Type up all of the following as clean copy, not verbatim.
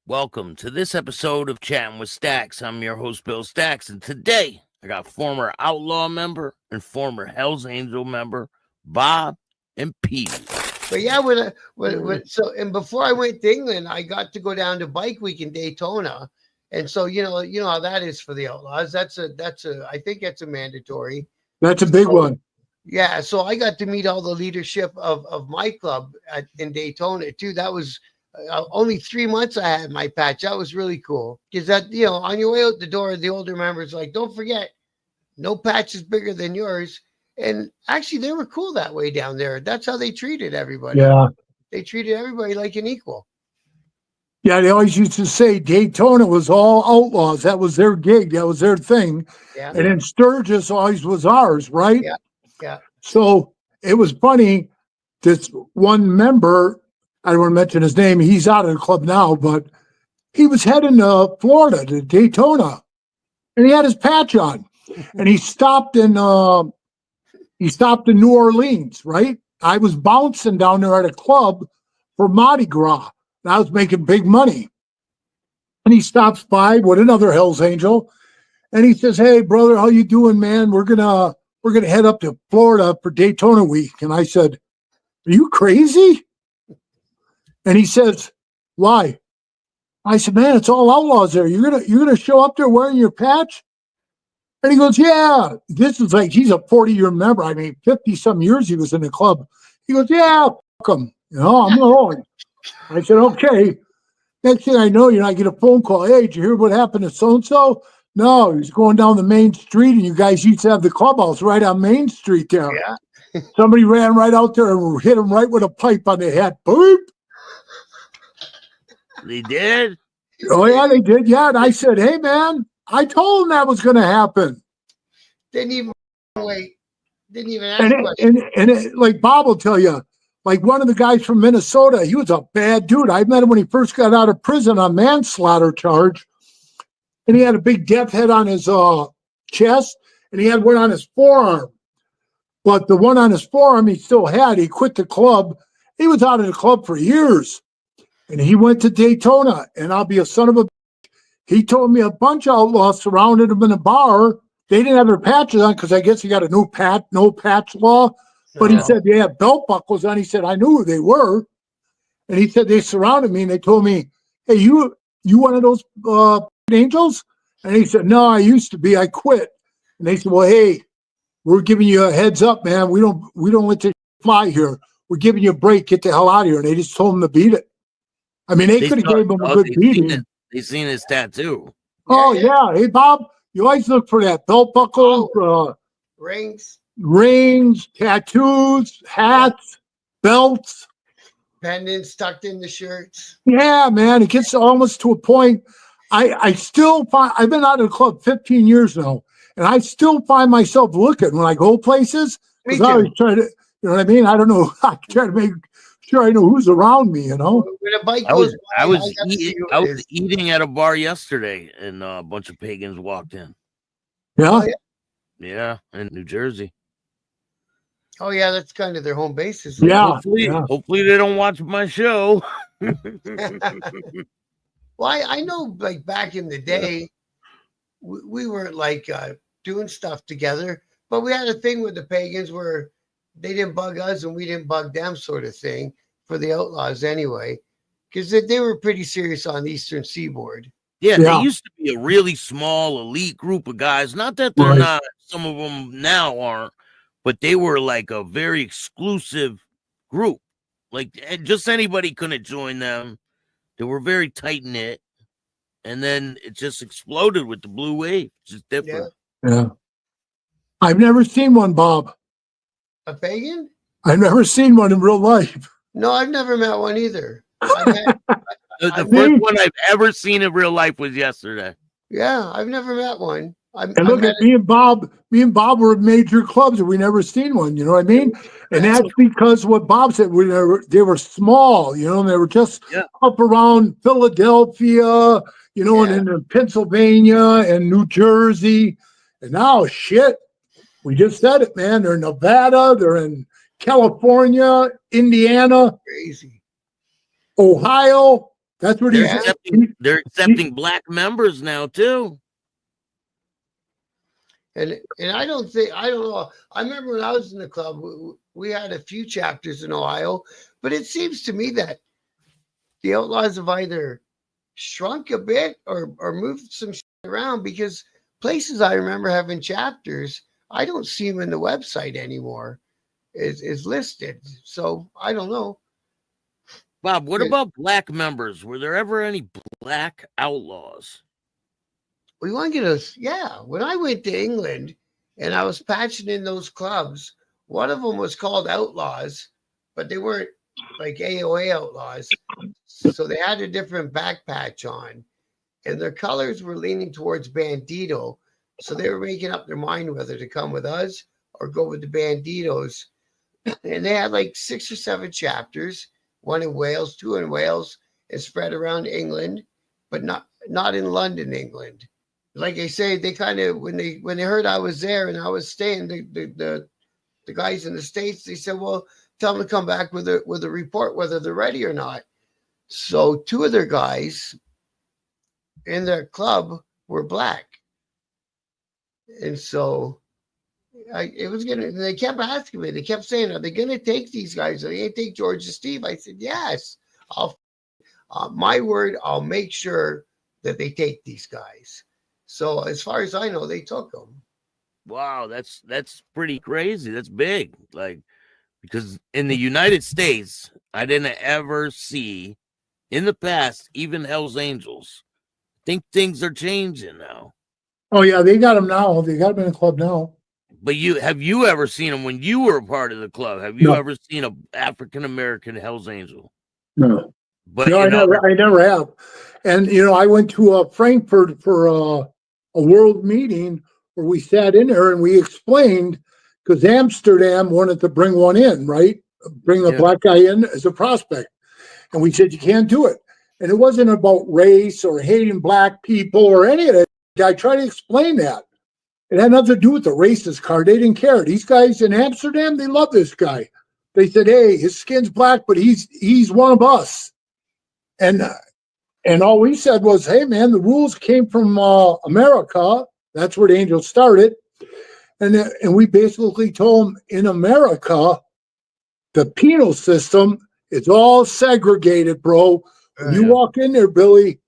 Welcome to this episode of Chattin with Staxx. I'm your host, Bill Staxx, and today I got former Outlaw member and former Hells Angel member, Bob and PeeWee. But yeah, and before I went to England, I got to go down to Bike Week in Daytona, and so you know how that is for the Outlaws. I think that's a mandatory. That's a big one. Yeah, so I got to meet all the leadership of my club in Daytona too. That was only 3 months I had my patch. That was really cool because that on your way out the door, the older members like, don't forget, no patch is bigger than yours. And actually, they were cool that way down there. That's how they treated everybody. Yeah, they treated everybody like an equal. Yeah, they always used to say Daytona was all outlaws. That was their gig. That was their thing. Yeah. And then Sturgis always was ours, right? Yeah. Yeah. So it was funny. This one member, I don't want to mention his name. He's out of the club now, but he was heading to Florida, to Daytona, and he had his patch on, and he stopped in New Orleans, right? I was bouncing down there at a club for Mardi Gras, and I was making big money. And he stops by with another Hells Angel, and he says, "Hey, brother, how you doing, man? We're gonna head up to Florida for Daytona week." And I said, "Are you crazy?" And he says, "Why?" I said, "Man, it's all outlaws there. You're gonna show up there wearing your patch?" And he goes, "Yeah." This is like, he's a 40-year member. I mean, 50-some years he was in the club. He goes, "Yeah, fuck him. I'm going." I said, "Okay." Next thing I know, I get a phone call. "Hey, did you hear what happened to so-and-so?" "No, he's going down the main street, and you guys used to have the clubhouse right on Main Street there." Yeah. Somebody ran right out there and hit him right with a pipe on the head. Boop. They did? Oh, yeah, they did. Yeah, and I said, "Hey, man, I told him that was going to happen." Didn't even wait. Didn't even ask and like Bob will tell you, like one of the guys from Minnesota, he was a bad dude. I met him when he first got out of prison on manslaughter charge, and he had a big death head on his chest, and he had one on his forearm. But the one on his forearm he still had. He quit the club. He was out of the club for years. And he went to Daytona, and I'll be a son of a bitch. He told me a bunch of outlaws surrounded him in a bar. They didn't have their patches on because I guess he got a no patch law. But he said they had belt buckles on. He said, "I knew who they were." And he said they surrounded me, and they told me, "Hey, you one of those angels?" And he said, "No, I used to be. I quit." And they said, "Well, hey, we're giving you a heads up, man. We don't let this fly here. We're giving you a break. Get the hell out of here." And they just told him to beat it. I mean, they could have gave him a good beating. They seen his tattoo. Oh, yeah. Hey, Bob, you always look for that. Belt buckles, rings, tattoos, hats, belts. Pendants tucked in the shirts. Yeah, man. It gets almost to a point. I still find, I've been out of the club 15 years now, and I still find myself looking when I go places. Me too. I always try to, you know what I mean? I don't know. I try to make sure I know who's around me, When a bike goes I was eating at a bar yesterday, and a bunch of pagans walked in. Yeah? Oh, yeah. Yeah, in New Jersey. Oh, yeah, that's kind of their home base. Yeah. Hopefully they don't watch my show. Well, I know, like, back in the day, we weren't, like, doing stuff together, but we had a thing with the pagans where they didn't bug us and we didn't bug them, sort of thing, for the Outlaws anyway, because they were pretty serious on the Eastern Seaboard. Yeah, they used to be a really small elite group of guys. Not that they're not, some of them now aren't, but they were like a very exclusive group. Like, just anybody couldn't join them. They were very tight knit, and then it just exploded with the blue wave. It's just different. Yeah. I've never seen one, Bob. A pagan? I've never seen one in real life. No, I've never met one either. The first one I've ever seen in real life was yesterday. Yeah, I've never met one. And look at me and Bob. Me and Bob were at major clubs, and we never seen one. You know what I mean? And that's because what Bob said. They were small. And they were just up around Philadelphia. And in Pennsylvania and New Jersey. And now, shit, we just said it, man. They're in Nevada. They're in California, Indiana, crazy, Ohio, That's what They're he's accepting, they're accepting black members now too. And I don't know. I remember when I was in the club, we had a few chapters in Ohio, but it seems to me that the Outlaws have either shrunk a bit or moved some shit around, because places I remember having chapters, I don't see them in the website anymore. Is listed. So I don't know. Bob, what about black members? Were there ever any black outlaws? We want to get us. Yeah. When I went to England and I was patching in those clubs, one of them was called Outlaws, but they weren't like AOA Outlaws. So they had a different back patch on, and their colors were leaning towards Bandito. So they were making up their mind whether to come with us or go with the Banditos. And they had like 6 or 7 chapters, one in Wales, 2 in Wales, and spread around England, but not in London, England. Like I say, they kind of when they heard I was there and I was staying, the guys in the States, they said, well, tell them to come back with a report whether they're ready or not. So 2 of their guys in their club were black. And so they kept asking me, they kept saying, are they going to take these guys? Are they going to take George and Steve? I said, yes, my word, I'll make sure that they take these guys. So as far as I know, they took them. Wow, that's pretty crazy. That's big. Like, because in the United States, I didn't ever see in the past, even Hells Angels. I think things are changing now. Oh yeah, they got them now. They got them in the club now. But have you ever seen them when you were a part of the club? Have you ever seen an African American Hells Angel? No. But no, I never have. And I went to Frankfurt for a world meeting where we sat in there and we explained, because Amsterdam wanted to bring one in, right? Bring a black guy in as a prospect. And we said, you can't do it. And it wasn't about race or hating black people or any of that. I tried to explain that. It had nothing to do with the racist card. They didn't care. These guys in Amsterdam, they love this guy. They said, hey, his skin's black, but he's one of us. And all we said was, hey, man, the rules came from America. That's where the Angels started. And we basically told them, in America, the penal system is all segregated, bro. When you walk in there, Billy,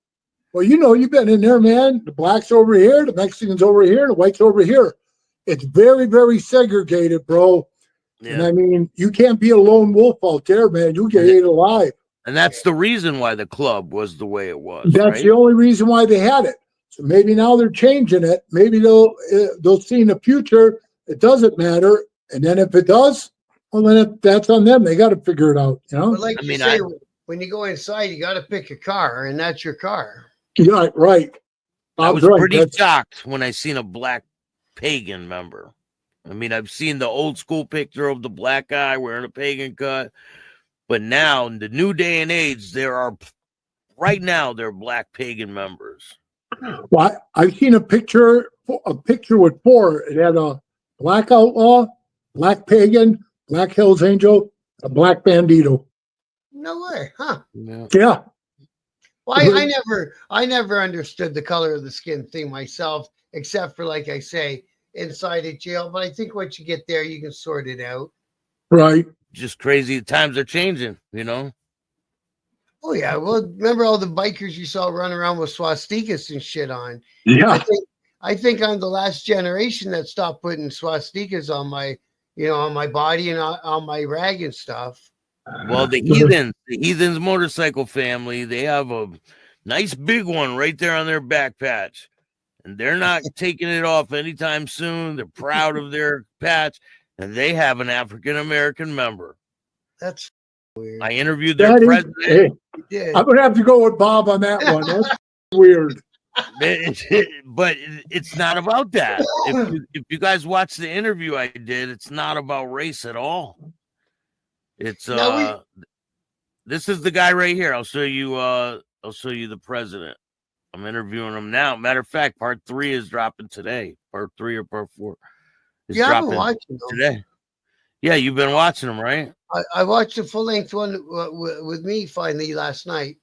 well, you've been in there, man. The blacks over here, the Mexicans over here, the whites over here. It's very, very segregated, bro. Yeah. And I mean, you can't be a lone wolf out there, man. You get ate alive. And that's the reason why the club was the way it was. That's the only reason why they had it. So maybe now they're changing it. Maybe they'll see in the future it doesn't matter. And then if it does, well, then that's on them. They got to figure it out. But like you say, when you go inside, you got to pick a car, and that's your car. Yeah, right. I was pretty shocked when I seen a black pagan member. I mean, I've seen the old school picture of the black guy wearing a pagan cut, but now in the new day and age, there are black pagan members. Well, I've seen a picture with 4. It had a black outlaw, black pagan, black Hells Angel, a black bandito. No way, huh? Yeah. Well, I never understood the color of the skin thing myself, except for, like I say, inside a jail. But I think once you get there, you can sort it out. Right. Just crazy. Times are changing, Oh, yeah. Well, remember all the bikers you saw running around with swastikas and shit on? Yeah. I think I'm the last generation that stopped putting swastikas on my, on my body and on my rag and stuff. Well, the Heathens motorcycle family, they have a nice big one right there on their back patch. And they're not taking it off anytime soon. They're proud of their patch. And they have an African-American member. That's weird. I interviewed their president. I'm going to have to go with Bob on that one. That's weird. But it's not about that. If you guys watch the interview I did, it's not about race at all. It's this is the guy right here. I'll show you the president. I'm interviewing him now. Matter of fact, part 3 is dropping today. Part 3 or part 4 is dropping today. Yeah, you've been watching them, right? I watched the full-length one with me finally last night.